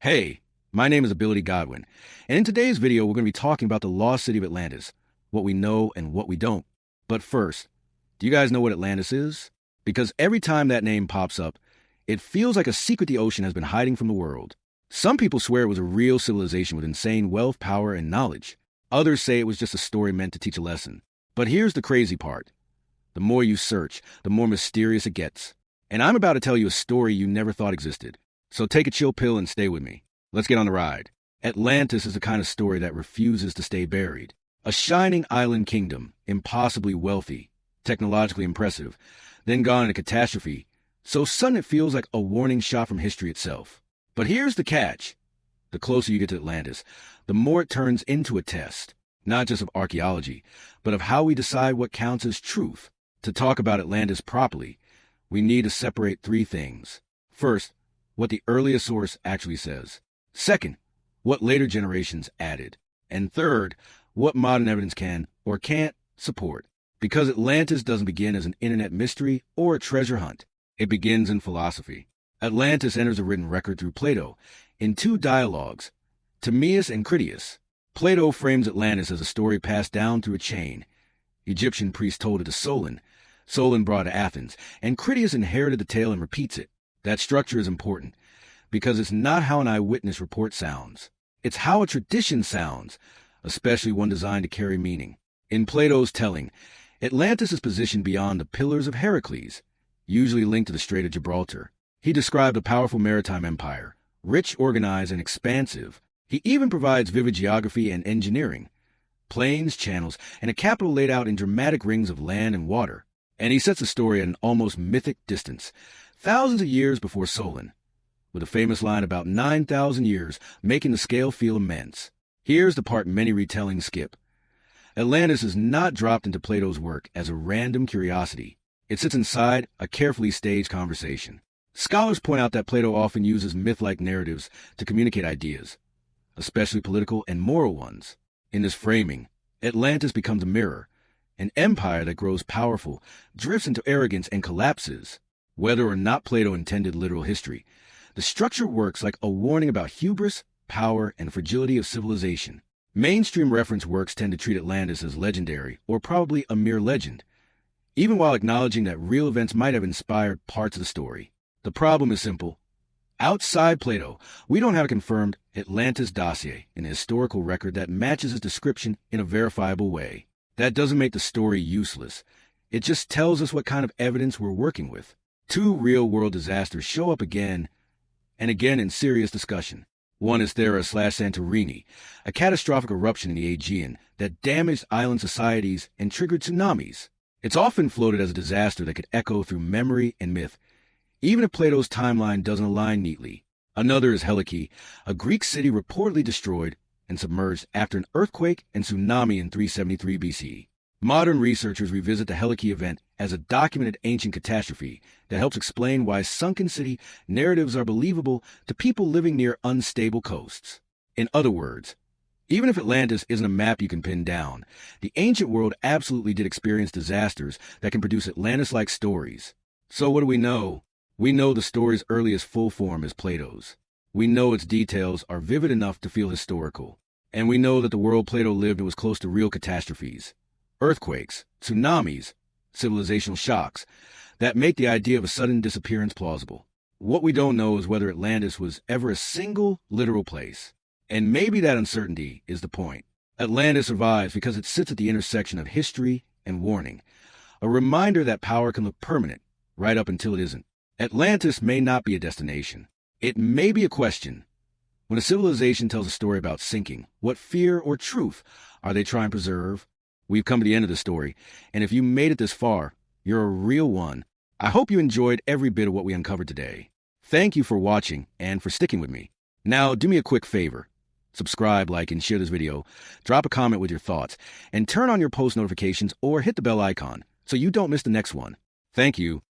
Hey, my name is Ability Godwin, and in today's video we're going to be talking about the lost city of Atlantis, what we know and what we don't. But first, do you guys know what Atlantis is? Because every time that name pops up, it feels like a secret the ocean has been hiding from the world. Some people swear it was a real civilization with insane wealth, power, and knowledge. Others say it was just a story meant to teach a lesson. But here's the crazy part. The more you search, the more mysterious it gets. And I'm about to tell you a story you never thought existed. So take a chill pill and stay with me. Let's get on the ride. Atlantis is the kind of story that refuses to stay buried. A shining island kingdom, impossibly wealthy, technologically impressive, then gone in a catastrophe, so sudden it feels like a warning shot from history itself. But here's the catch. The closer you get to Atlantis, the more it turns into a test, not just of archaeology, but of how we decide what counts as truth. To talk about Atlantis properly, we need to separate three things. First, what the earliest source actually says. Second, what later generations added. And third, what modern evidence can or can't support. Because Atlantis doesn't begin as an internet mystery or a treasure hunt. It begins in philosophy. Atlantis enters a written record through Plato in two dialogues, Timaeus and Critias. Plato frames Atlantis as a story passed down through a chain. Egyptian priests told it to Solon. Solon brought it to Athens, and Critias inherited the tale and repeats it. That structure is important, because it's not how an eyewitness report sounds. It's how a tradition sounds, especially one designed to carry meaning. In Plato's telling, Atlantis is positioned beyond the Pillars of Heracles, usually linked to the Strait of Gibraltar. He described a powerful maritime empire, rich, organized, and expansive. He even provides vivid geography and engineering, plains, channels, and a capital laid out in dramatic rings of land and water. And he sets the story at an almost mythic distance, thousands of years before Solon, with a famous line about 9,000 years, making the scale feel immense. Here's the part many retellings skip. Atlantis is not dropped into Plato's work as a random curiosity. It sits inside a carefully staged conversation. Scholars point out that Plato often uses myth-like narratives to communicate ideas, especially political and moral ones. In this framing, Atlantis becomes a mirror. An empire that grows powerful, drifts into arrogance, and collapses. Whether or not Plato intended literal history, the structure works like a warning about hubris, power, and fragility of civilization. Mainstream reference works tend to treat Atlantis as legendary, or probably a mere legend, even while acknowledging that real events might have inspired parts of the story. The problem is simple. Outside Plato, we don't have a confirmed Atlantis dossier, an historical record that matches his description in a verifiable way. That doesn't make the story useless. It just tells us what kind of evidence we're working with. Two real-world disasters show up again and again in serious discussion. One is Thera/Santorini, a catastrophic eruption in the Aegean that damaged island societies and triggered tsunamis. It's often floated as a disaster that could echo through memory and myth, even if Plato's timeline doesn't align neatly. Another is Helike, a Greek city reportedly destroyed and submerged after an earthquake and tsunami in 373 BCE. Modern researchers revisit the Helike event as a documented ancient catastrophe that helps explain why sunken city narratives are believable to people living near unstable coasts. In other words, even if Atlantis isn't a map you can pin down, the ancient world absolutely did experience disasters that can produce Atlantis-like stories. So what do we know? We know the story's earliest full form is Plato's. We know its details are vivid enough to feel historical. And we know that the world Plato lived in was close to real catastrophes. Earthquakes, tsunamis, civilizational shocks that make the idea of a sudden disappearance plausible. What we don't know is whether Atlantis was ever a single literal place. And maybe that uncertainty is the point. Atlantis survives because it sits at the intersection of history and warning. A reminder that power can look permanent, right up until it isn't. Atlantis may not be a destination. It may be a question. When a civilization tells a story about sinking, what fear or truth are they trying to preserve? We've come to the end of the story, and if you made it this far, you're a real one. I hope you enjoyed every bit of what we uncovered today. Thank you for watching and for sticking with me. Now, do me a quick favor. Subscribe, like, and share this video. Drop a comment with your thoughts, and turn on your post notifications or hit the bell icon so you don't miss the next one. Thank you.